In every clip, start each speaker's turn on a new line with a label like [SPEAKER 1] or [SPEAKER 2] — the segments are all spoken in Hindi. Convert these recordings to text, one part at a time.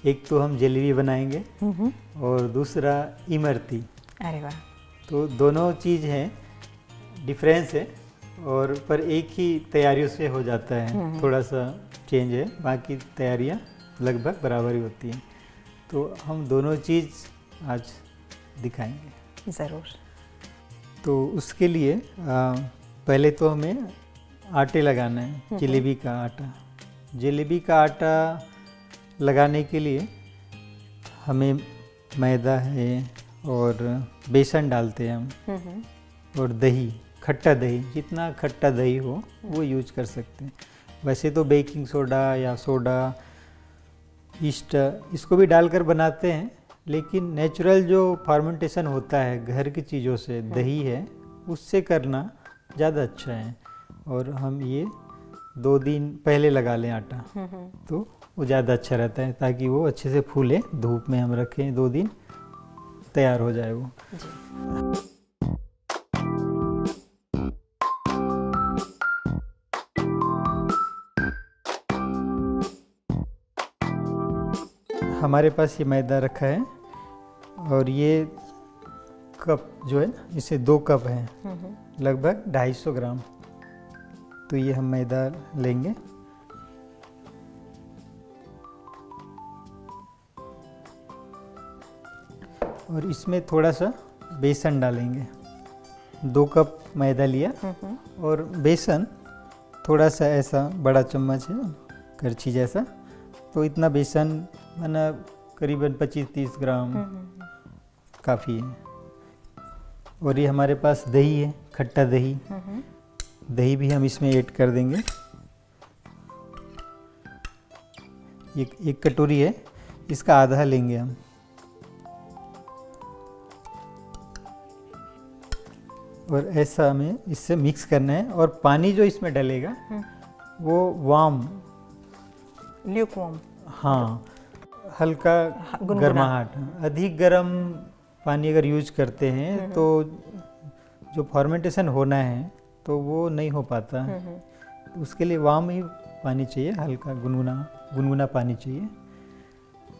[SPEAKER 1] एक तो हम जलेबी बनाएंगे और दूसरा इमरती।
[SPEAKER 2] अरे वाह।
[SPEAKER 1] तो दोनों चीज़ हैं, डिफरेंस है, और पर एक ही तैयारियों से हो जाता है, थोड़ा सा चेंज है, बाकी तैयारियां लगभग बराबर ही होती हैं। तो हम दोनों चीज़ आज दिखाएंगे।
[SPEAKER 2] ज़रूर।
[SPEAKER 1] तो उसके लिए पहले तो हमें आटे लगाना है, जलेबी का आटा। जलेबी का आटा लगाने के लिए हमें मैदा है और बेसन डालते हैं हम, और दही, खट्टा दही, जितना खट्टा दही हो वो यूज कर सकते हैं। वैसे तो बेकिंग सोडा या सोडा, ईस्ट, इसको भी डालकर बनाते हैं, लेकिन नेचुरल जो फर्मेंटेशन होता है घर की चीज़ों से, दही है, उससे करना ज़्यादा अच्छा है। और हम ये 2 दिन पहले लगा लें आटा, तो वो ज़्यादा अच्छा रहता है, ताकि वो अच्छे से फूले। धूप में हम रखें 2 दिन, तैयार हो जाए वो जी। हमारे पास ये मैदा रखा है, और ये कप जो है ना, इसे 2 कप हैं, लगभग 250 ग्राम। तो ये हम मैदा लेंगे, और इसमें थोड़ा सा बेसन डालेंगे। 2 कप मैदा लिया, और बेसन थोड़ा सा ऐसा बड़ा चम्मच है, करछी जैसा, तो इतना बेसन माना करीबन 25-30 ग्राम काफ़ी है। और ये हमारे पास दही है, खट्टा दही, दही भी हम इसमें ऐड कर देंगे। एक कटोरी है, इसका आधा लेंगे हम। और ऐसा हमें इससे मिक्स करना है, और पानी जो इसमें डलेगा वो वार्म,
[SPEAKER 2] ल्यूकवार्म,
[SPEAKER 1] हाँ, हल्का गर्माहट। अधिक गर्म पानी अगर यूज करते हैं तो जो फर्मेंटेशन होना है तो वो नहीं हो पाता। तो उसके लिए वार्म ही पानी चाहिए, हल्का गुनगुना पानी चाहिए।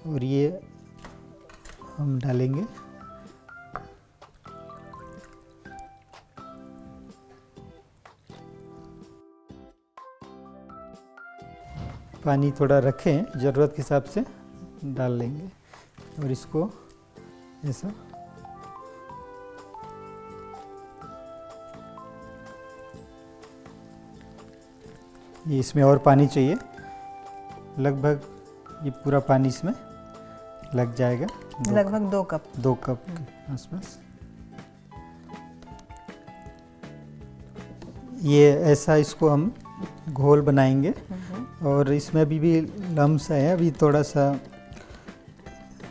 [SPEAKER 1] और ये हम डालेंगे। पानी थोड़ा रखें, ज़रूरत के हिसाब से डाल लेंगे, और इसको ऐसा ये इसमें और पानी चाहिए, लगभग ये पूरा पानी इसमें लग जाएगा।
[SPEAKER 2] लगभग 2 कप,
[SPEAKER 1] 2 कप के आसपास। ये ऐसा इसको हम घोल बनाएंगे, और इसमें अभी भी लम्स है, अभी थोड़ा सा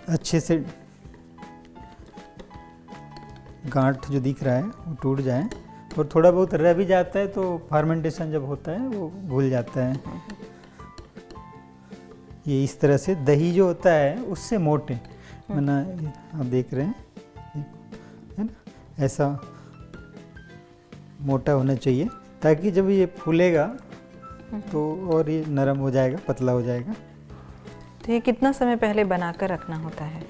[SPEAKER 1] अच्छे से गांठ जो दिख रहा है वो टूट जाए, और थोड़ा बहुत रह भी जाता है तो फर्मेंटेशन जब होता है वो भूल जाता है। ये इस तरह से दही जो होता है उससे मोटे, माना आप देख रहे हैं, है ना, ऐसा मोटा होना चाहिए, ताकि जब ये फूलेगा तो और ये नरम हो जाएगा, पतला हो जाएगा।
[SPEAKER 2] तो ये कितना समय पहले बनाकर रखना होता है?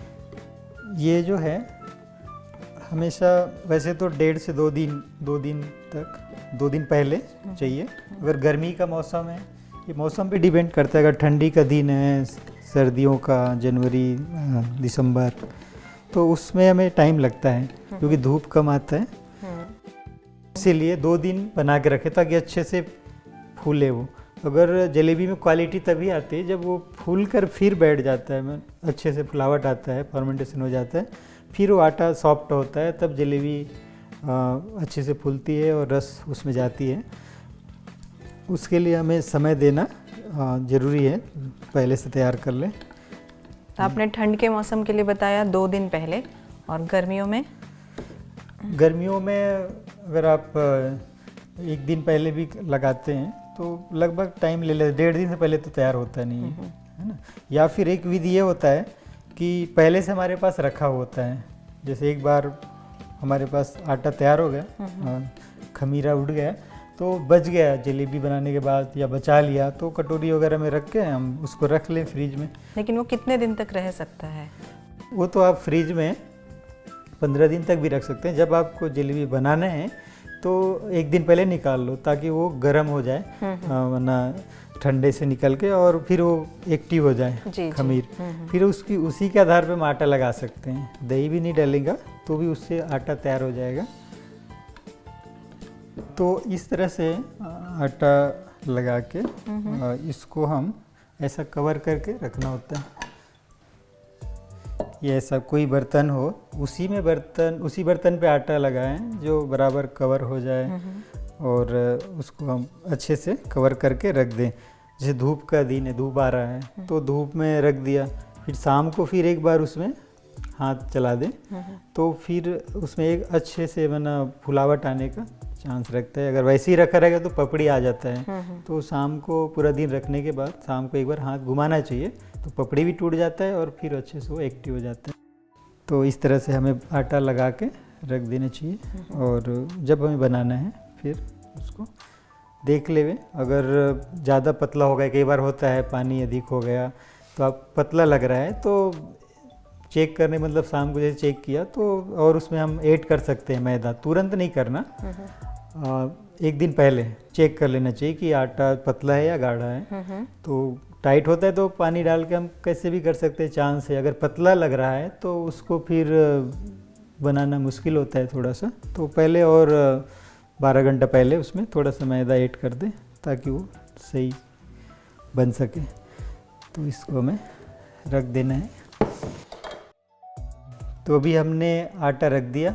[SPEAKER 1] ये जो है हमेशा, वैसे तो 1.5 से 2 दिन तक, 2 दिन पहले चाहिए। अगर गर्मी का मौसम है, ये मौसम पे डिपेंड करता है, अगर ठंडी का दिन है, सर्दियों का, जनवरी दिसंबर, तो उसमें हमें टाइम लगता है, क्योंकि धूप कम आता है। इसीलिए 2 दिन बना के रखें, ताकि अच्छे से फूले वो। अगर जलेबी में क्वालिटी तभी आती है जब वो फूल कर फिर बैठ जाता है, अच्छे से फुलावट आता है, फर्मेंटेशन हो जाता है, फिर वो आटा सॉफ्ट होता है, तब जलेबी अच्छे से फूलती है और रस उसमें जाती है। उसके लिए हमें समय देना ज़रूरी है, पहले से तैयार कर लें।
[SPEAKER 2] तो आपने ठंड के मौसम के लिए बताया 2 दिन पहले, और गर्मियों में?
[SPEAKER 1] गर्मियों में अगर आप 1 दिन पहले भी लगाते हैं तो लगभग टाइम ले लेते, 1.5 दिन से पहले तो तैयार होता नहीं है ना। या फिर एक विधि ये होता है कि पहले से हमारे पास रखा होता है, जैसे एक बार हमारे पास आटा तैयार हो गया, खमीरा उड़ गया, तो बच गया जलेबी बनाने के बाद या बचा लिया तो कटोरी वगैरह में रख के हम उसको रख लें फ्रिज में।
[SPEAKER 2] लेकिन वो कितने दिन तक रह सकता है?
[SPEAKER 1] वो तो आप फ्रिज में 15 दिन तक भी रख सकते हैं। जब आपको जलेबी बनाना है तो एक दिन पहले निकाल लो ताकि वो गर्म हो जाए, वरना ठंडे से निकल के और फिर वो एक्टिव हो जाए खमीर। फिर उसकी उसी के आधार पे हम आटा लगा सकते हैं। दही भी नहीं डालेंगे तो भी उससे आटा तैयार हो जाएगा। तो इस तरह से आटा लगा के इसको हम ऐसा कवर करके रखना होता है। ये ऐसा कोई बर्तन हो उसी बर्तन पे आटा लगाएं जो बराबर कवर हो जाए और उसको हम अच्छे से कवर करके रख दें। जैसे धूप का दिन है, धूप आ रहा है तो धूप में रख दिया, फिर शाम को फिर एक बार उसमें हाथ चला दें तो फिर उसमें एक अच्छे से फुलावट आने का चांस रखता है। अगर वैसे ही रखा रहेगा तो पपड़ी आ जाता है। तो शाम को पूरा दिन रखने के बाद शाम को एक बार हाथ घुमाना चाहिए तो पपड़ी भी टूट जाता है और फिर अच्छे से वो एक्टिव हो जाता है। तो इस तरह से हमें आटा लगा के रख देना चाहिए और जब हमें बनाना है फिर उसको देख लेवे। अगर ज़्यादा पतला हो गया, कई बार होता है पानी अधिक हो गया तो आप पतला लग रहा है तो चेक करने, मतलब शाम को जैसे चेक किया तो और उसमें हम ऐड कर सकते हैं मैदा। तुरंत नहीं करना, एक दिन पहले चेक कर लेना चाहिए कि आटा पतला है या गाढ़ा है। तो टाइट होता है तो पानी डाल के हम कैसे भी कर सकते हैं, चांस है। अगर पतला लग रहा है तो उसको फिर बनाना मुश्किल होता है थोड़ा सा। तो पहले और 12 घंटा पहले उसमें थोड़ा सा मैदा ऐड कर दें ताकि वो सही बन सके। तो इसको हमें रख देना है। तो अभी हमने आटा रख दिया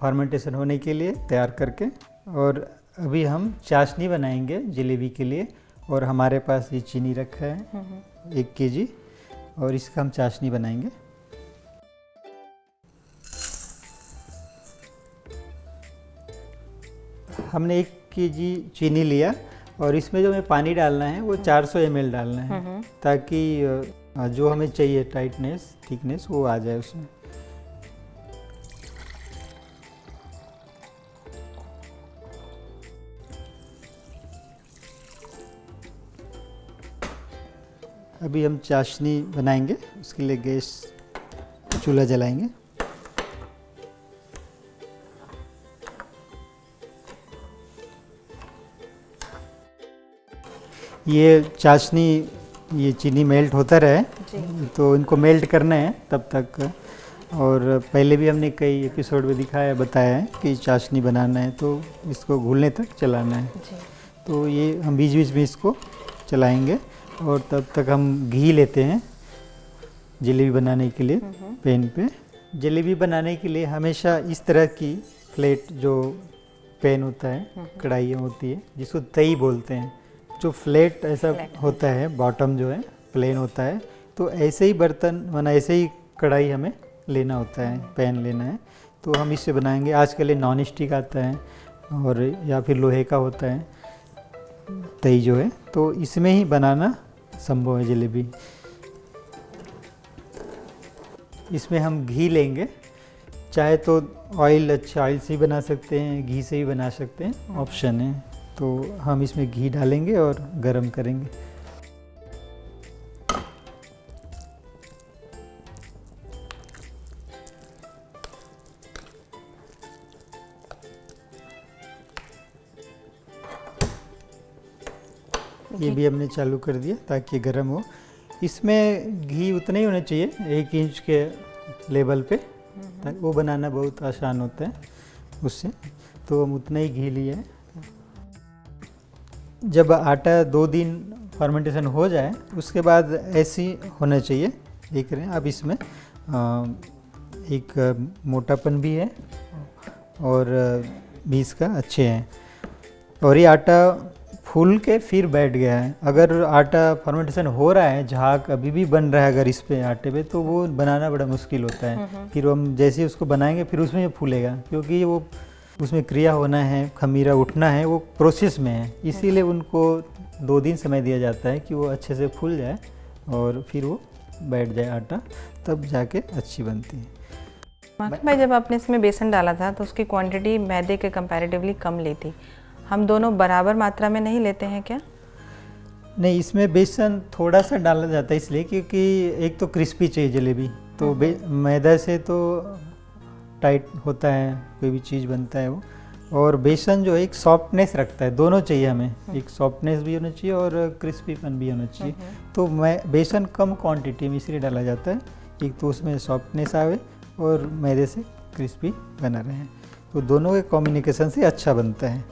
[SPEAKER 1] फर्मेंटेशन होने के लिए तैयार करके, और अभी हम चाशनी बनाएंगे जलेबी के लिए। और हमारे पास ये चीनी रखा है 1 kg और इसका हम चाशनी बनाएंगे। हमने 1 kg चीनी लिया और इसमें जो हमें पानी डालना है वो 400 ml डालना है ताकि जो हमें चाहिए टाइटनेस, थिकनेस वो आ जाए उसमें। अभी हम चाशनी बनाएंगे, उसके लिए गैस चूल्हा जलाएंगे। ये चाशनी, ये चीनी मेल्ट होता रहे तो इनको मेल्ट करना है तब तक। और पहले भी हमने कई एपिसोड में दिखाया, बताया है कि चाशनी बनाना है तो इसको घुलने तक चलाना है। तो ये हम बीच बीच में इसको चलाएंगे और तब तक हम घी लेते हैं जलेबी बनाने के लिए पैन पे। जलेबी बनाने के लिए हमेशा इस तरह की फ्लैट जो पैन होता है, कढ़ाइयाँ होती है जिसको तई बोलते हैं, जो फ्लैट ऐसा होता है, बॉटम जो है प्लेन होता है, तो ऐसे ही बर्तन माना ऐसे ही कढ़ाई हमें लेना होता है, पैन लेना है। तो हम इससे बनाएंगे। आजकल ये नॉन स्टिक आता है और या फिर लोहे का होता है तई जो है, तो इसमें ही बनाना संभव है जलेबी। इसमें हम घी लेंगे, चाहे तो ऑयल, अच्छा ऑयल से ही बना सकते हैं, घी से ही बना सकते हैं, ऑप्शन है। तो हम इसमें घी डालेंगे और गरम करेंगे। ये भी हमने चालू कर दिया ताकि गर्म हो। इसमें घी उतना ही होना चाहिए 1 इंच के लेवल पे, ताकि वो बनाना बहुत आसान होता है उससे। तो हम उतना ही घी लिए हैं। जब आटा 2 दिन फर्मेंटेशन हो जाए उसके बाद ऐसी होना चाहिए, देख रहे हैं आप। इसमें एक मोटापन भी है और भी इसका अच्छे हैं। और ये आटा फूल के फिर बैठ गया है। अगर आटा फर्मेंटेशन हो रहा है, झाग अभी भी बन रहा है अगर इस पे आटे पे, तो वो बनाना बड़ा मुश्किल होता है। फिर हम जैसे उसको बनाएंगे फिर उसमें फूलेगा, क्योंकि वो उसमें क्रिया होना है, खमीरा उठना है, वो प्रोसेस में है। इसीलिए उनको 2 दिन समय दिया जाता है कि वो अच्छे से फूल जाए और फिर वो बैठ जाए आटा, तब जाके अच्छी बनती है।
[SPEAKER 2] माखन भाई, जब आपने इसमें बेसन डाला था तो उसकी क्वांटिटी मैदे के कंपैरेटिवली कम ली थी। हम दोनों बराबर मात्रा में नहीं लेते हैं क्या?
[SPEAKER 1] नहीं, इसमें बेसन थोड़ा सा डाला जाता है इसलिए क्योंकि एक तो क्रिस्पी चाहिए जलेबी, तो मैदा से तो टाइट होता है, कोई भी चीज़ बनता है वो, और बेसन जो है एक सॉफ्टनेस रखता है, दोनों चाहिए हमें, एक सॉफ्टनेस भी होना चाहिए और क्रिस्पीपन भी होना चाहिए। तो बेसन कम क्वांटिटी में इसलिए डाला जाता है, एक तो उसमें सॉफ्टनेस आवे और मैदे से क्रिस्पी बना रहे, तो दोनों के कॉम्बिनेशन से अच्छा बनता है।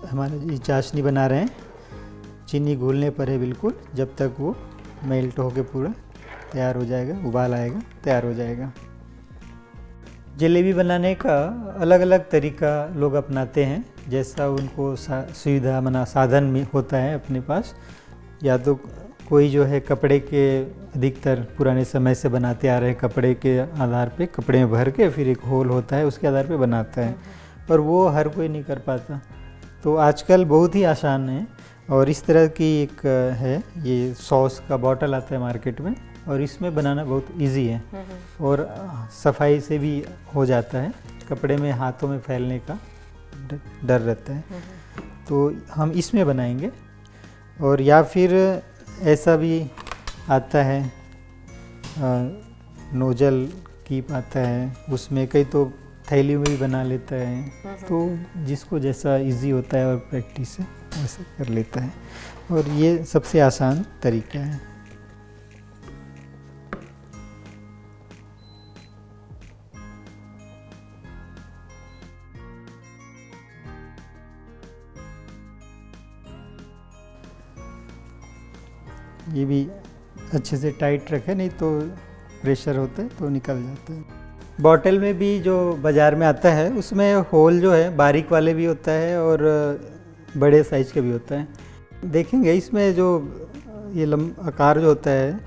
[SPEAKER 1] हमारे ये चाशनी बना रहे हैं, चीनी घुलने पर है बिल्कुल, जब तक वो मेल्ट होके पूरा तैयार हो जाएगा, उबाल आएगा, तैयार हो जाएगा। जलेबी बनाने का अलग अलग तरीका लोग अपनाते हैं, जैसा उनको सुविधा मना साधन में होता है अपने पास। या तो कोई जो है कपड़े के, अधिकतर पुराने समय से बनाते आ रहे हैं, कपड़े के आधार पे, कपड़े में भर के फिर एक होल होता है उसके आधार पे बनाता है, पर वो हर कोई नहीं कर पाता। तो आजकल बहुत ही आसान है, और इस तरह की एक है, ये सॉस का बॉटल आता है मार्केट में, और इसमें बनाना बहुत इजी है और सफाई से भी हो जाता है, कपड़े में हाथों में फैलने का डर रहता है। तो हम इसमें बनाएंगे, और या फिर ऐसा भी आता है, नोजल कीप आता है, उसमें कई तो थैली में भी बना लेता है, तो जिसको जैसा इजी होता है और प्रैक्टिस से वैसे कर लेता है, और ये सबसे आसान तरीका है। ये भी अच्छे से टाइट रखे, नहीं तो प्रेशर होता है तो निकल जाता है। बॉटल में भी जो बाज़ार में आता है उसमें होल जो है बारीक वाले भी होता है और बड़े साइज़ का भी होता है। देखेंगे इसमें जो ये आकार जो होता है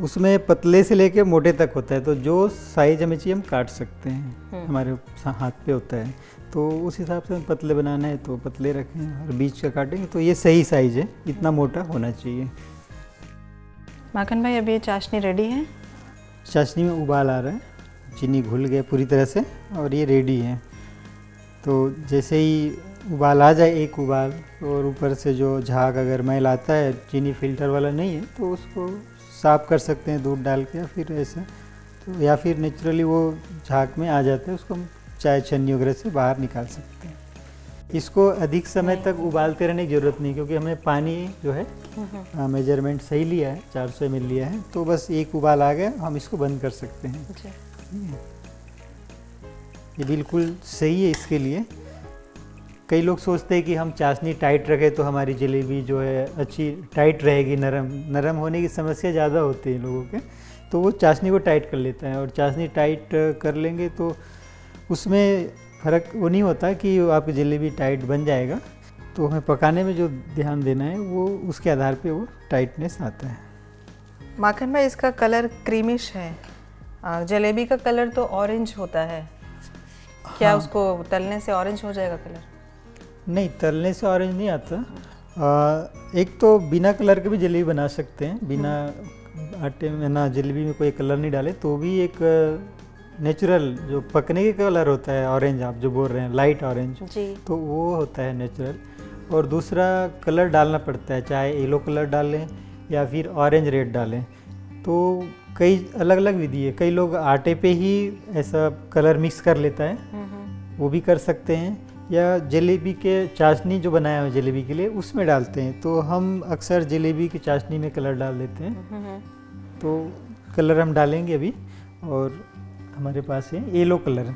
[SPEAKER 1] उसमें पतले से लेके मोटे तक होता है, तो जो साइज़ हमें चाहिए हम काट सकते हैं, हमारे हाथ पे होता है, तो उस हिसाब से हम पतले बनाना है तो पतले रखें और बीच का काटेंगे तो ये सही साइज़ है, इतना मोटा होना चाहिए।
[SPEAKER 2] माखन भाई, अभी ये चाशनी रेडी है?
[SPEAKER 1] चाशनी में उबाल आ रहा है, चीनी घुल गया पूरी तरह से और ये रेडी है। तो जैसे ही उबाल आ जाए, एक उबाल, और ऊपर से जो झाग अगर मैल आता है, चीनी फिल्टर वाला नहीं है तो उसको साफ़ कर सकते हैं दूध डाल के, या फिर ऐसे, तो या फिर नेचुरली वो झाग में आ जाता है, उसको हम चाय छन्नी वगैरह से बाहर निकाल सकते हैं। इसको अधिक समय तक उबालते रहने की ज़रूरत नहीं, क्योंकि हमने पानी जो है मेजरमेंट सही लिया है, 400 ml लिया है, तो बस एक उबाल आ गया, हम इसको बंद कर सकते हैं। ये बिल्कुल सही है इसके लिए। कई लोग सोचते हैं कि हम चाशनी टाइट रखें तो हमारी जलेबी जो है अच्छी टाइट रहेगी, नरम होने की समस्या ज़्यादा होती है लोगों के, तो वो चाशनी को टाइट कर लेता है, और चाशनी टाइट कर लेंगे तो उसमें फ़र्क वो नहीं होता कि आपकी जलेबी टाइट बन जाएगा। तो हमें पकाने में जो ध्यान देना है वो उसके आधार पे वो टाइटनेस आता है।
[SPEAKER 2] माखन भाई, इसका कलर क्रीमिश है, जलेबी का कलर तो ऑरेंज होता है, क्या उसको तलने से ऑरेंज हो जाएगा कलर?
[SPEAKER 1] नहीं, तलने से ऑरेंज नहीं आता। एक तो बिना कलर के भी जलेबी बना सकते हैं, बिना आटे में ना जलेबी में कोई कलर नहीं डाले तो भी एक नेचुरल जो पकने के कलर होता है ऑरेंज, आप जो बोल रहे हैं लाइट ऑरेंज जी, तो वो होता है नेचुरल। और दूसरा कलर डालना पड़ता है, चाहे येलो कलर डालें या फिर ऑरेंज रेड डालें, तो कई अलग अलग विधि है। कई लोग आटे पे ही ऐसा कलर मिक्स कर लेता है, वो भी कर सकते हैं, या जलेबी के चाशनी जो बनाया है जलेबी के लिए उसमें डालते हैं। तो हम अक्सर जलेबी की चाशनी में कलर डाल देते हैं, तो कलर हम डालेंगे अभी, और हमारे पास है येलो कलर।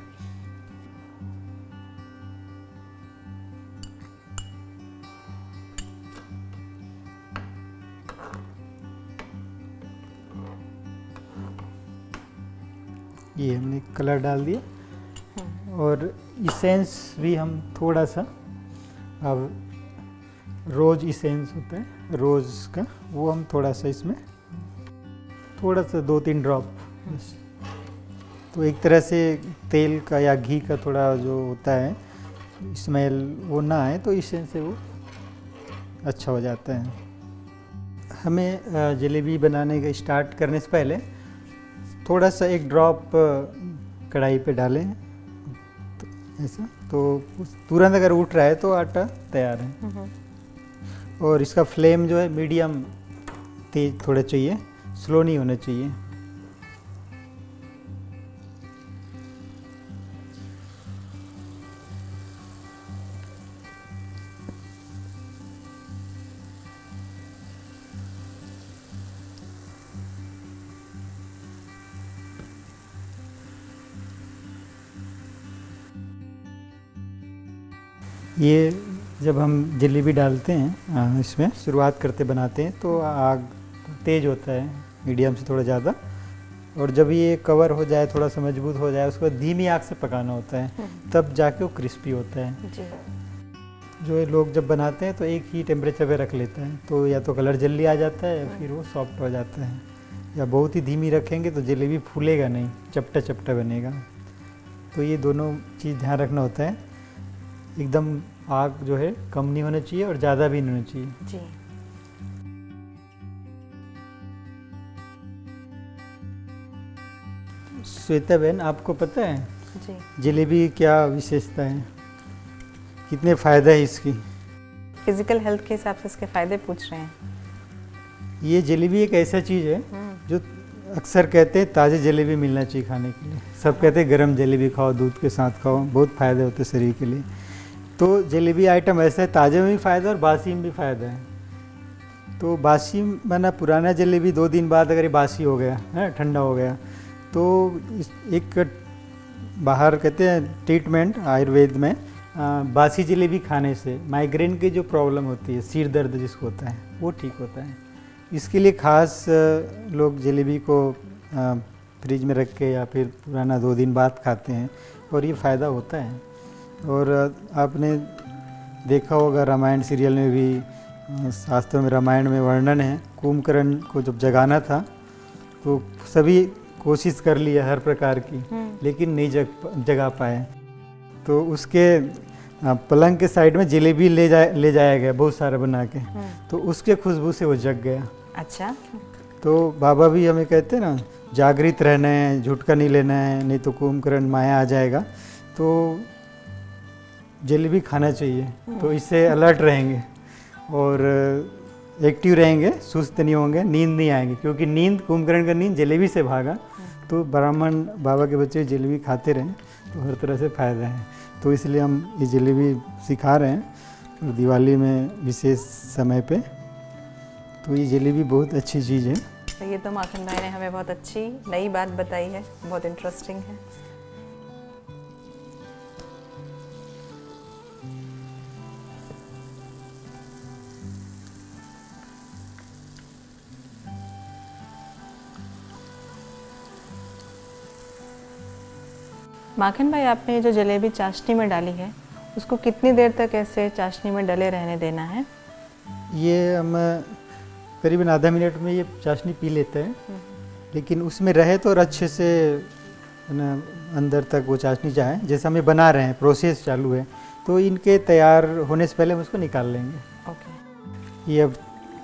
[SPEAKER 1] ये हमने कलर डाल दिया, और इसेंस भी हम थोड़ा सा, अब रोज़ इसेंस होता है रोज़ का, वो हम थोड़ा सा इसमें, थोड़ा सा 2-3 ड्रॉप बस। तो एक तरह से तेल का या घी का थोड़ा जो होता है स्मेल वो ना आए, तो इसेंस से वो अच्छा हो जाता है। हमें जलेबी बनाने का स्टार्ट करने से पहले थोड़ा सा एक ड्रॉप कढ़ाई पे डालें, तो ऐसा। तो तुरंत अगर उठ रहा है तो आटा तैयार है। और इसका फ्लेम जो है मीडियम तेज थोड़ा चाहिए, स्लो नहीं होना चाहिए। ये जब हम जलेबी डालते हैं इसमें शुरुआत करते बनाते हैं तो आग तेज होता है, मीडियम से थोड़ा ज़्यादा। और जब ये कवर हो जाए, थोड़ा सा मजबूत हो जाए, उसको धीमी आग से पकाना होता है, तब जाके वो क्रिस्पी होता है।
[SPEAKER 2] जी।
[SPEAKER 1] जो ये लोग जब बनाते हैं तो एक ही टेम्परेचर पे रख लेते हैं, तो या तो कलर जल्दी आ जाता है या फिर वो सॉफ्ट हो जाता है। या बहुत ही धीमी रखेंगे तो जलेबी फूलेगा नहीं, चपटा चपटा बनेगा। तो ये दोनों चीज़ ध्यान रखना होता है। एकदम आग जो है कम नहीं होना चाहिए और ज़्यादा भी नहीं होना चाहिए।
[SPEAKER 2] जी।
[SPEAKER 1] श्वेता बहन, आपको पता है
[SPEAKER 2] जी।
[SPEAKER 1] जलेबी क्या विशेषता है, कितने फ़ायदे हैं इसकी?
[SPEAKER 2] फिजिकल हेल्थ के हिसाब से इसके फ़ायदे पूछ रहे हैं।
[SPEAKER 1] ये जलेबी एक ऐसा चीज़ है जो अक्सर कहते हैं ताज़ी जलेबी मिलना चाहिए खाने के लिए। सब कहते हैं गरम जलेबी खाओ, दूध के साथ खाओ, बहुत फ़ायदे होते हैं शरीर के लिए। तो जलेबी आइटम ऐसा है, ताज़े में भी फ़ायदा और बासी में भी फ़ायदा है। तो बासी माना पुराना जलेबी 2 दिन बाद अगर ये बासी हो गया है, ठंडा हो गया, तो एक बाहर कहते हैं ट्रीटमेंट आयुर्वेद में, बासी जलेबी खाने से माइग्रेन की जो प्रॉब्लम होती है, सिर दर्द जिसको होता है, वो ठीक होता है। इसके लिए ख़ास लोग जलेबी को फ्रिज में रख के या फिर पुराना 2 दिन बाद खाते हैं और ये फ़ायदा होता है। और आपने देखा होगा रामायण सीरियल में भी, शास्त्रों में रामायण में वर्णन है, कुंभकर्ण को जब जगाना था तो सभी कोशिश कर लिया हर प्रकार की, लेकिन नहीं जगा पाए। तो उसके पलंग के साइड में जलेबी ले जाया गया बहुत सारा बना के, तो उसके खुशबू से वो जग गया।
[SPEAKER 2] अच्छा।
[SPEAKER 1] तो बाबा भी हमें कहते हैं ना, जागृत रहना है, झुटका नहीं लेना है, नहीं तो कुंभकर्ण माया आ जाएगा। तो जलेबी खाना चाहिए, तो इससे अलर्ट रहेंगे और एक्टिव रहेंगे, सुस्त नहीं होंगे, नींद नहीं आएंगे। क्योंकि नींद, कुंभकर्ण का नींद जलेबी से भागा। तो ब्राह्मण बाबा के बच्चे जलेबी खाते रहें तो हर तरह से फ़ायदा है। तो इसलिए हम ये जलेबी सिखा रहे हैं और दिवाली में विशेष समय पे। तो ये जलेबी बहुत अच्छी चीज़ है।
[SPEAKER 2] तो ये तो माखन भाई ने हमें बहुत अच्छी नई बात बताई है, बहुत इंटरेस्टिंग है। माखन भाई, आपने जो जलेबी चाशनी में डाली है, उसको कितनी देर तक ऐसे चाशनी में डले रहने देना है?
[SPEAKER 1] ये हम करीबन आधा मिनट में ये चाशनी पी लेते हैं, लेकिन उसमें रहे तो और अच्छे से ना अंदर तक वो चाशनी जाए। जैसे हमें बना रहे हैं, प्रोसेस चालू है, तो इनके तैयार होने से पहले हम उसको निकाल लेंगे।
[SPEAKER 2] ओके।
[SPEAKER 1] ये अब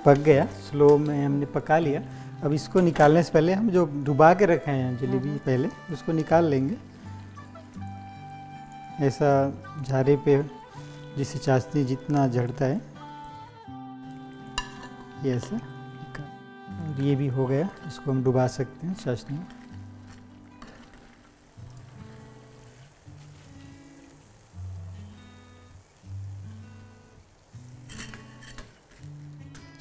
[SPEAKER 1] पक गया, स्लो में हमने पका लिया। अब इसको निकालने से पहले हम जो डुबा के रखे हैं जलेबी पहले, उसको निकाल लेंगे। ऐसा झारे पे जिससे चाशनी जितना झड़ता है, ये ऐसा। और ये भी हो गया, इसको हम डुबा सकते हैं चाशनी में।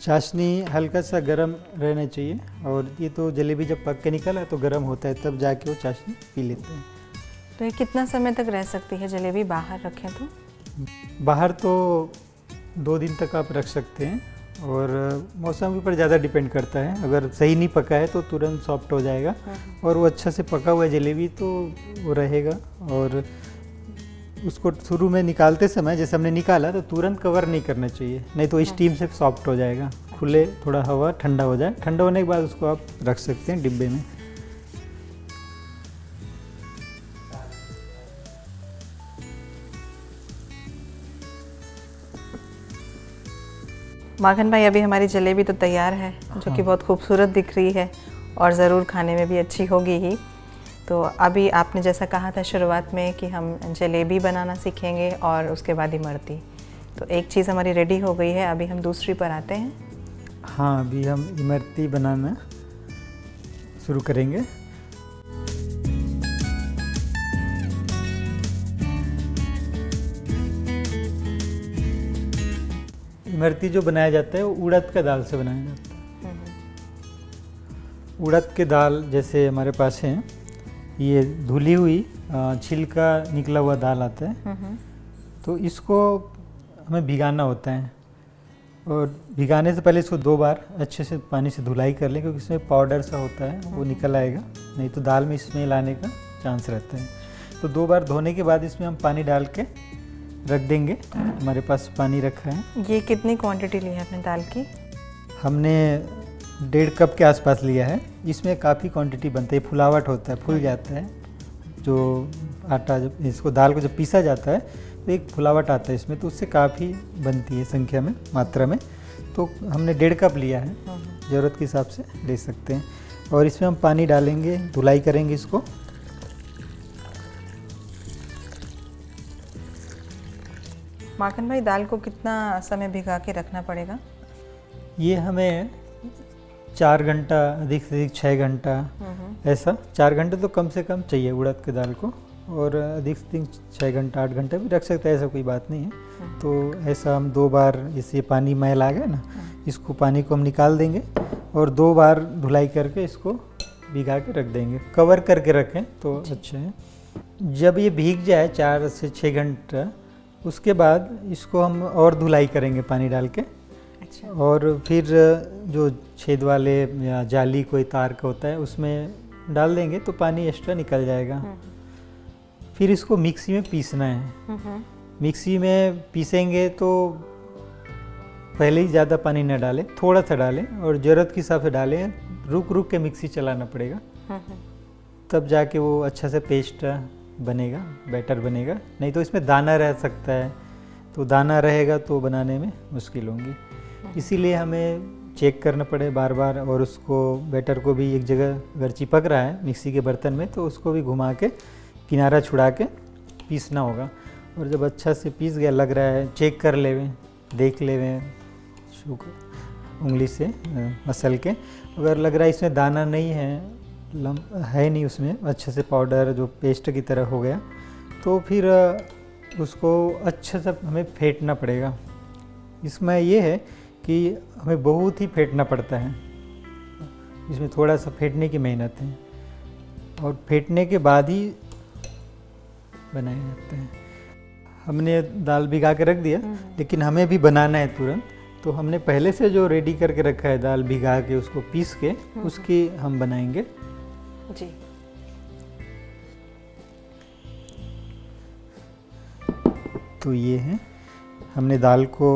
[SPEAKER 1] चाशनी हल्का सा गर्म रहना चाहिए। और ये तो जलेबी जब पक के निकला तो गर्म होता है, तब जाके वो चाशनी पी लेते हैं।
[SPEAKER 2] तो ये कितना समय तक रह सकती है जलेबी बाहर रखें तो?
[SPEAKER 1] बाहर तो 2 दिन तक आप रख सकते हैं, और मौसम के ऊपर ज़्यादा डिपेंड करता है। अगर सही नहीं पका है तो तुरंत सॉफ्ट हो जाएगा, और वो अच्छा से पका हुआ जलेबी तो वो रहेगा। और उसको शुरू में निकालते समय जैसे हमने निकाला तो तुरंत कवर नहीं करना चाहिए, नहीं तो स्टीम से सॉफ्ट हो जाएगा। खुले, थोड़ा हवा ठंडा हो जाए, ठंडा होने के बाद उसको आप रख सकते हैं डिब्बे में।
[SPEAKER 2] माखन भाई, अभी हमारी जलेबी तो तैयार है, जो कि बहुत खूबसूरत दिख रही है और ज़रूर खाने में भी अच्छी होगी ही। तो अभी आपने जैसा कहा था शुरुआत में कि हम जलेबी बनाना सीखेंगे और उसके बाद इमरती, तो एक चीज़ हमारी रेडी हो गई है, अभी हम दूसरी पर आते हैं।
[SPEAKER 1] हाँ, अभी हम इमरती बनाना शुरू करेंगे। इमरती जो बनाया जाता है वो उड़द का दाल से बनाया जाता है। उड़द के दाल जैसे हमारे पास है, ये धुली हुई छिलका निकला हुआ दाल आता है, तो इसको हमें भिगाना होता है और भिगाने से पहले इसको 2 बार अच्छे से पानी से धुलाई कर लें, क्योंकि इसमें पाउडर सा होता है वो निकल आएगा, नहीं तो दाल में स्मेल आने का चांस रहता है। तो 2 बार धोने के बाद इसमें हम पानी डाल के रख देंगे। हमारे पास पानी रखा है।
[SPEAKER 2] ये कितनी क्वांटिटी ली है आपने दाल की?
[SPEAKER 1] हमने 1.5 कप के आसपास लिया है। इसमें काफ़ी क्वांटिटी बनती है, फुलावट होता है, फूल जाता है जो आटा, जब इसको दाल को जब पीसा जाता है तो एक फुलावट आता है इसमें, तो उससे काफ़ी बनती है संख्या में, मात्रा में। तो हमने 1.5 कप लिया है, ज़रूरत के हिसाब से ले सकते हैं। और इसमें हम पानी डालेंगे, धुलाई करेंगे इसको।
[SPEAKER 2] माखन भाई, दाल को कितना समय भिगा के रखना पड़ेगा?
[SPEAKER 1] ये हमें 4 घंटा, अधिक से अधिक 6 घंटा, ऐसा 4 घंटे तो कम से कम चाहिए उड़द के दाल को, और अधिक से अधिक 6 घंटा 8 घंटे भी रख सकते हैं, ऐसा कोई बात नहीं है। तो ऐसा हम 2 बार, इससे पानी मैल आ गया ना, इसको पानी को हम निकाल देंगे और 2 बार धुलाई करके इसको भिगा के रख देंगे। कवर करके रखें तो अच्छा है। जब ये भीग जाए 4 से 6 घंटा, उसके बाद इसको हम और धुलाई करेंगे पानी डाल के।
[SPEAKER 2] अच्छा।
[SPEAKER 1] और फिर जो छेद वाले या जाली कोई तार का होता है उसमें डाल देंगे तो पानी एक्स्ट्रा निकल जाएगा। फिर इसको मिक्सी में पीसना है। मिक्सी में पीसेंगे तो पहले ही ज़्यादा पानी न डालें, थोड़ा सा डालें और ज़रूरत के हिसाब से डालें। रुक रुक के मिक्सी चलाना पड़ेगा, तब जाके वो अच्छा से पेस्ट बनेगा, बैटर बनेगा। नहीं तो इसमें दाना रह सकता है, तो दाना रहेगा तो बनाने में मुश्किल होंगी। इसीलिए हमें चेक करना पड़े बार बार, और उसको बैटर को भी एक जगह अगर चिपक रहा है मिक्सी के बर्तन में तो उसको भी घुमा के किनारा छुड़ा के पीसना होगा। और जब अच्छा से पीस गया लग रहा है, चेक कर लेवें, देख लेवें उंगली से मसल के। अगर लग रहा है इसमें दाना नहीं है, है नहीं उसमें, अच्छे से पाउडर जो पेस्ट की तरह हो गया, तो फिर उसको अच्छे से हमें फेंटना पड़ेगा। इसमें ये है कि हमें बहुत ही फेंटना पड़ता है, इसमें थोड़ा सा फेंटने की मेहनत है, और फेंटने के बाद ही बनाए जाते हैं। हमने दाल भिगा के रख दिया, लेकिन हमें भी बनाना है तुरंत, तो हमने पहले से जो रेडी करके रखा है दाल भिगा के, उसको पीस के उसकी हम बनाएंगे
[SPEAKER 2] जी।
[SPEAKER 1] तो ये है, हमने दाल को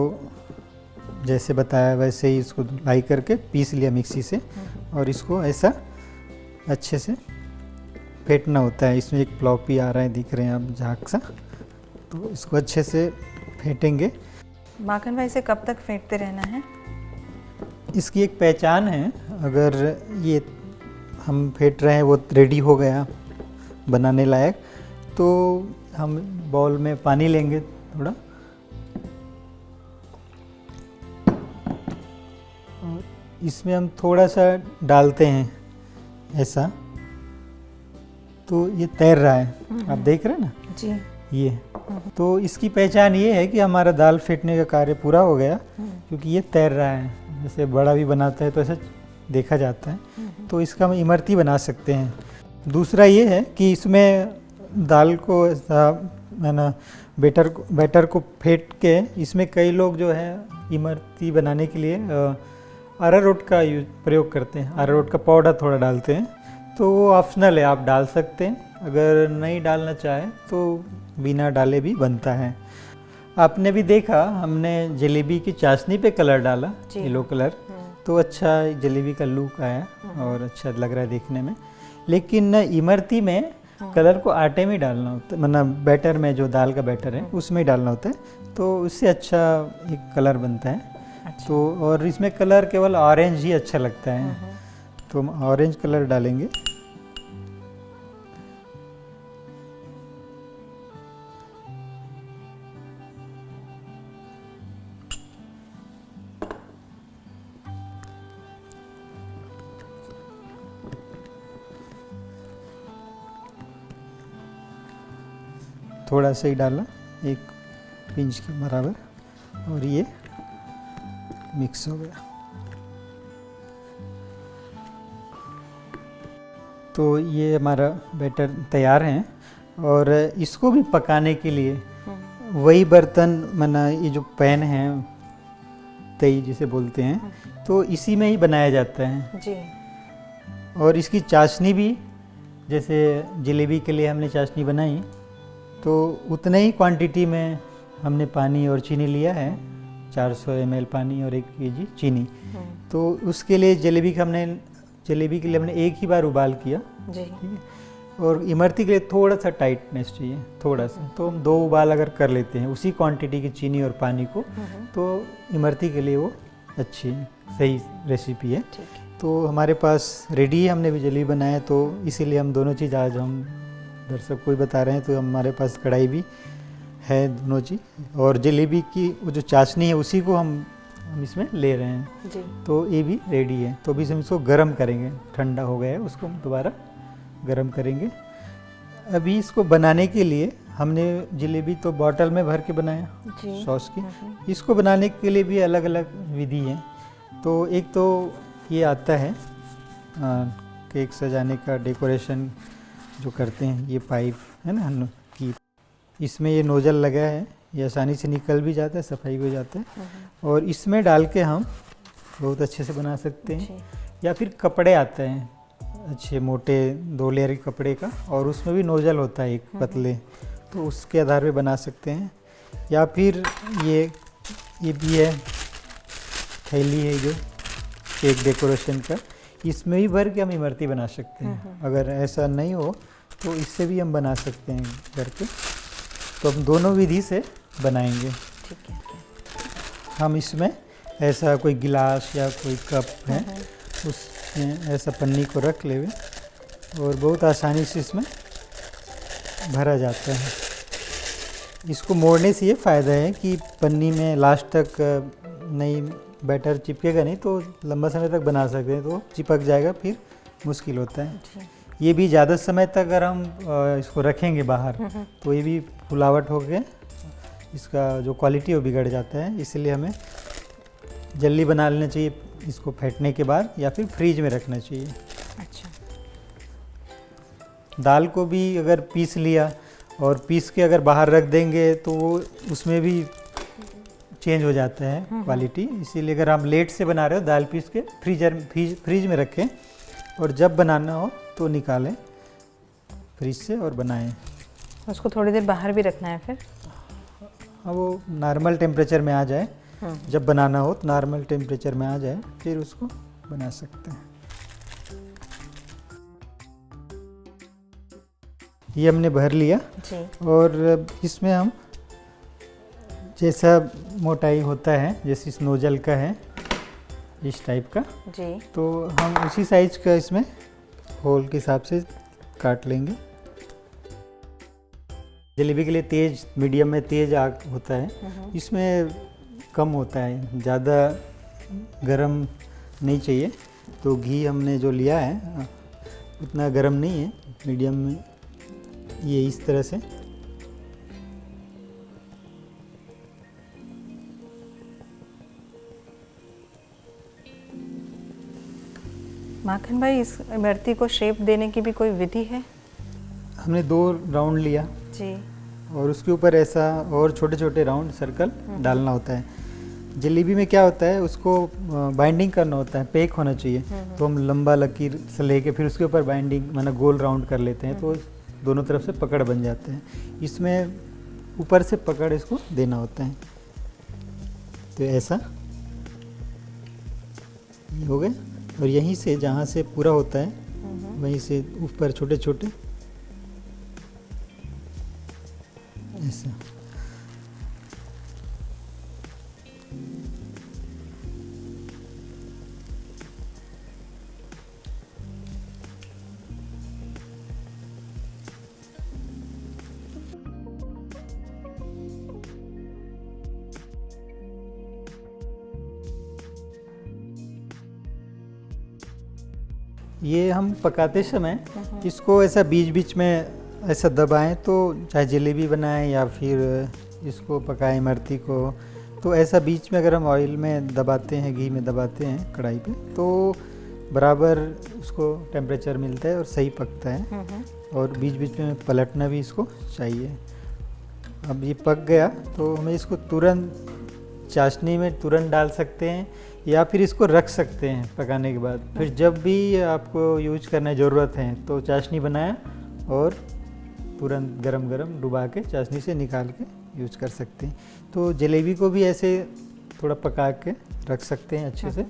[SPEAKER 1] जैसे बताया वैसे ही इसको धुलाई करके पीस लिया मिक्सी से, और इसको ऐसा अच्छे से फेंटना होता है। इसमें एक फ्लॉपी आ रहा है, दिख रहे हैं आप, झाग सा, तो इसको अच्छे से फेंटेंगे।
[SPEAKER 2] माखन भाई, इसे कब तक फेंटते रहना है?
[SPEAKER 1] इसकी एक पहचान है, अगर ये हम फेंट रहे हैं वो रेडी हो गया बनाने लायक, तो हम बाउल में पानी लेंगे थोड़ा, और इसमें हम थोड़ा सा डालते हैं ऐसा, तो ये तैर रहा है, आप देख रहे हैं ना
[SPEAKER 2] जी।
[SPEAKER 1] ये तो इसकी पहचान ये है कि हमारा दाल फेंटने का कार्य पूरा हो गया, क्योंकि ये तैर रहा है। जैसे बड़ा भी बनाता है तो ऐसा देखा जाता है, तो इसका हम इमरती बना सकते हैं। दूसरा ये है कि इसमें दाल को ऐसा ना बैटर को फेंट के, इसमें कई लोग जो है इमरती बनाने के लिए अरारोट का प्रयोग करते हैं, अरारोट का पाउडर थोड़ा डालते हैं, तो वो ऑप्शनल है, आप डाल सकते हैं। अगर नहीं डालना चाहे तो बिना डाले भी बनता है। आपने भी देखा, हमने जलेबी की चाशनी पे कलर डाला, येलो कलर, तो अच्छा जलेबी का लुक आया और अच्छा लग रहा है देखने में। लेकिन इमरती में कलर को आटे में डालना होता है, मतलब बैटर में, जो दाल का बैटर है उसमें डालना होता है, तो उससे अच्छा एक कलर बनता है।
[SPEAKER 2] अच्छा।
[SPEAKER 1] तो और इसमें कलर केवल ऑरेंज ही अच्छा लगता है, तो हम ऑरेंज कलर डालेंगे। थोड़ा सा ही डाला, 1 पिंच के बराबर, और ये मिक्स हो गया। तो ये हमारा बैटर तैयार है। और इसको भी पकाने के लिए वही बर्तन, माना ये जो पैन है, तई जिसे बोलते हैं, तो इसी में ही बनाया जाता है
[SPEAKER 2] जी।
[SPEAKER 1] और इसकी चाशनी भी, जैसे जलेबी के लिए हमने चाशनी बनाई, तो उतने ही क्वांटिटी में हमने पानी और चीनी लिया है, 400 ml पानी और 1 kg चीनी। तो उसके लिए जलेबी के लिए हमने एक ही बार उबाल किया
[SPEAKER 2] जी।
[SPEAKER 1] ठीक है। और इमरती के लिए थोड़ा सा टाइटनेस चाहिए, थोड़ा सा, तो हम 2 उबाल अगर कर लेते हैं उसी क्वांटिटी की चीनी और पानी को, तो इमरती के लिए वो अच्छी सही रेसिपी है।
[SPEAKER 2] ठीक है।
[SPEAKER 1] तो हमारे पास रेडी है, हमने भी जलेबी बनाया, तो इसीलिए हम दोनों चीज़ आज हम दर्शक को ही बता रहे हैं। तो हमारे पास कढ़ाई भी है, दोनों चीज़, और जलेबी की वो जो चाशनी है उसी को हम इसमें ले रहे हैं।
[SPEAKER 2] जी।
[SPEAKER 1] तो ये भी रेडी है। तो अभी हम इसको गर्म करेंगे, ठंडा हो गया है, उसको हम दोबारा गर्म करेंगे। अभी इसको बनाने के लिए हमने जलेबी तो बॉटल में भर के बनाया
[SPEAKER 2] जी।
[SPEAKER 1] सॉस की। इसको बनाने के लिए भी अलग अलग विधि है। तो एक तो ये आता है केक सजाने का डेकोरेशन जो करते हैं, ये पाइप है ना हम की, इसमें ये नोजल लगा है, ये आसानी से निकल भी जाता है, सफाई हो जाता है, और इसमें डाल के हम बहुत अच्छे से बना सकते हैं। या फिर कपड़े आते हैं अच्छे मोटे 2 लेयर के कपड़े का, और उसमें भी नोजल होता है एक पतले, तो उसके आधार पे बना सकते हैं। या फिर ये भी है, थैली है जो केक डेकोरेशन का, इसमें भी भर के हम इमरती बना सकते हैं। अगर ऐसा नहीं हो तो इससे भी हम बना सकते हैं घर पे। तो हम दोनों विधि से बनाएंगे।
[SPEAKER 2] ठीक है।
[SPEAKER 1] हम इसमें ऐसा कोई गिलास या कोई कप है, उसमें ऐसा पन्नी को रख ले और बहुत आसानी से इसमें भरा जाता है। इसको मोड़ने से ये फ़ायदा है कि पन्नी में लास्ट तक नहीं बैटर चिपकेगा नहीं, तो लंबा समय तक बना सकते हैं, तो चिपक जाएगा, फिर मुश्किल होता है। ये भी ज़्यादा समय तक अगर हम इसको रखेंगे बाहर, तो ये भी फुलावट हो गए, इसका जो क्वालिटी वो बिगड़ जाता है। इसलिए हमें जल्दी बना लेना चाहिए इसको फेंटने के बाद, या फिर फ्रीज में रखना चाहिए।
[SPEAKER 2] अच्छा।
[SPEAKER 1] दाल को भी अगर पीस लिया और पीस के अगर बाहर रख देंगे तो वो उसमें भी चेंज हो जाता है क्वालिटी। इसीलिए अगर हम लेट से बना रहे हो, दाल पीस के फ्रीज में रखें, और जब बनाना हो तो निकालें फ्रीज से और बनाएं।
[SPEAKER 2] उसको थोड़ी देर बाहर भी रखना है फिर?
[SPEAKER 1] हाँ, वो नॉर्मल टेम्परेचर में आ जाए, जब बनाना हो तो नॉर्मल टेम्परेचर में आ जाए, फिर उसको बना सकते हैं। ये हमने भर लिया
[SPEAKER 2] जी।
[SPEAKER 1] और इसमें हम जैसा मोटाई होता है, जैसे इस नोजल का है इस टाइप का
[SPEAKER 2] जी,
[SPEAKER 1] तो हम उसी साइज का इसमें होल के हिसाब से काट लेंगे। जलेबी के लिए तेज, मीडियम में तेज आग होता है, इसमें कम होता है, ज़्यादा गरम नहीं चाहिए। तो घी हमने जो लिया है उतना गरम नहीं है, मीडियम में, ये इस तरह से।
[SPEAKER 2] माखन भाई, इस इमरती को शेप देने की भी कोई विधि है? हमने
[SPEAKER 1] 2 राउंड लिया
[SPEAKER 2] जी, और
[SPEAKER 1] उसके ऊपर ऐसा और छोटे छोटे राउंड सर्कल डालना होता है। जलेबी में क्या होता है, उसको बाइंडिंग करना होता है, पैक होना चाहिए, तो हम लंबा लकीर से लेके फिर उसके ऊपर बाइंडिंग माना गोल राउंड कर लेते हैं, तो दोनों तरफ से पकड़ बन जाते हैं। इसमें ऊपर से पकड़ इसको देना होता है। तो ऐसा हो गया, और यहीं से जहाँ से पूरा होता है वहीं से ऊपर छोटे छोटे ऐसा। ये हम पकाते समय इसको ऐसा बीच बीच में ऐसा दबाएं तो चाहे जलेबी बनाएं या फिर इसको पकाएं इमरती को, तो ऐसा बीच में अगर हम ऑयल में दबाते हैं, घी में दबाते हैं कढ़ाई पे, तो बराबर उसको टेम्परेचर मिलता है और सही पकता है। और बीच बीच में पलटना भी इसको चाहिए। अब ये पक गया तो हमें इसको तुरंत चाशनी में तुरंत डाल सकते हैं या फिर इसको रख सकते हैं पकाने के बाद। फिर जब भी आपको यूज करने ज़रूरत है तो चाशनी बनाया और तुरंत गरम गरम डुबा के चाशनी से निकाल के यूज कर सकते हैं। तो जलेबी को भी ऐसे थोड़ा पका के रख सकते हैं अच्छे से।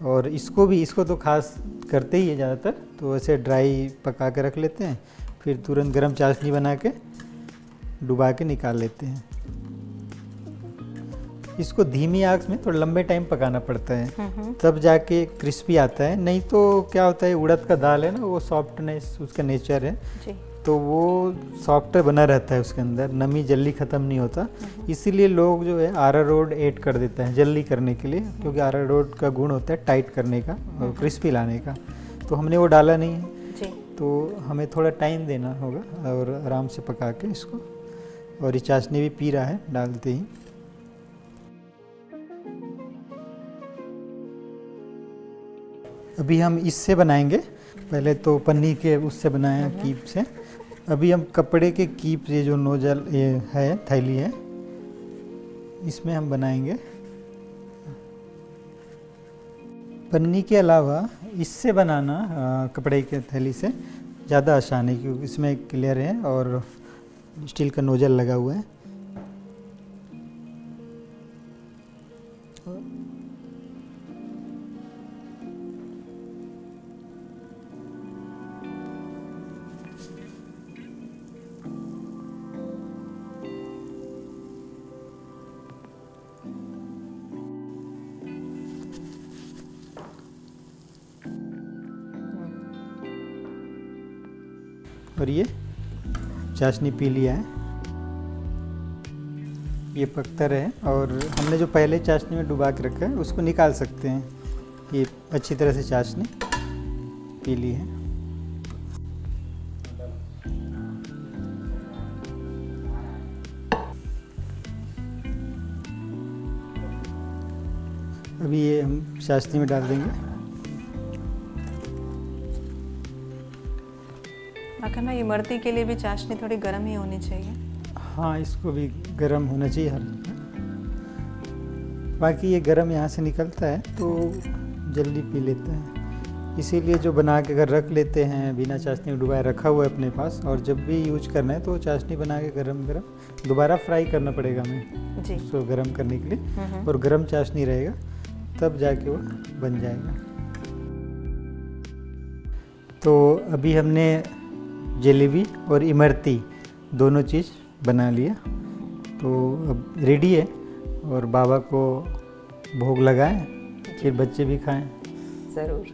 [SPEAKER 1] और इसको तो खास करते ही है ज़्यादातर, तो ऐसे ड्राई पका के रख लेते हैं, फिर तुरंत गरम चाशनी बना के डुबा के निकाल लेते हैं। इसको धीमी आंच में थोड़ा लंबे टाइम पकाना पड़ता है, तब जाके क्रिस्पी आता है। नहीं तो क्या होता है, उड़द का दाल है ना, वो सॉफ्टनेस उसका नेचर है
[SPEAKER 2] जी।
[SPEAKER 1] तो वो सॉफ्ट बना रहता है, उसके अंदर नमी जल्दी ख़त्म नहीं होता। इसीलिए लोग जो है अरारोट ऐड कर देते हैं जल्दी करने के लिए, क्योंकि अरारोट का गुण होता है टाइट करने का और क्रिस्पी लाने का। तो हमने वो डाला नहीं है
[SPEAKER 2] जी।
[SPEAKER 1] तो हमें थोड़ा टाइम देना होगा और आराम से पका के इसको। और ये चाशनी भी पी रहा है डालते ही। अभी हम इससे बनाएंगे, पहले तो पन्नी के उससे बनाया कीप से। अभी हम कपड़े के कीप, ये जो नोजल ये है थैली है, इसमें हम बनाएंगे। पन्नी के अलावा इससे बनाना कपड़े के थैली से ज़्यादा आसान है, क्योंकि इसमें क्लियर है और स्टील का नोजल लगा हुआ है। और ये चाशनी पी लिया है, ये पकता रहे। और हमने जो पहले चाशनी में डुबा के रखा है उसको निकाल सकते हैं। ये अच्छी तरह से चाशनी पी ली है। अभी ये हम चाशनी में डाल देंगे।
[SPEAKER 2] माखन भाई, इमरती के लिए भी चाशनी थोड़ी गर्म ही होनी चाहिए।
[SPEAKER 1] हाँ, इसको भी गर्म होना चाहिए हल्का। बाकी ये गर्म यहाँ से निकलता है तो जल्दी पी लेते हैं। इसीलिए जो बना के अगर रख लेते हैं बिना चाशनी में डुबाए, रखा हुआ है अपने पास, और जब भी यूज करना है तो चाशनी बना के गरम गरम दोबारा फ्राई करना पड़ेगा हमें
[SPEAKER 2] जी।
[SPEAKER 1] उसको गर्म करने के लिए। और गर्म चाशनी रहेगा तब जाके वो बन जाएगा। तो अभी हमने जलेबी और इमरती दोनों चीज़ बना लिया, तो अब रेडी है। और बाबा को भोग लगाएं, फिर बच्चे भी खाएं।
[SPEAKER 2] ज़रूर।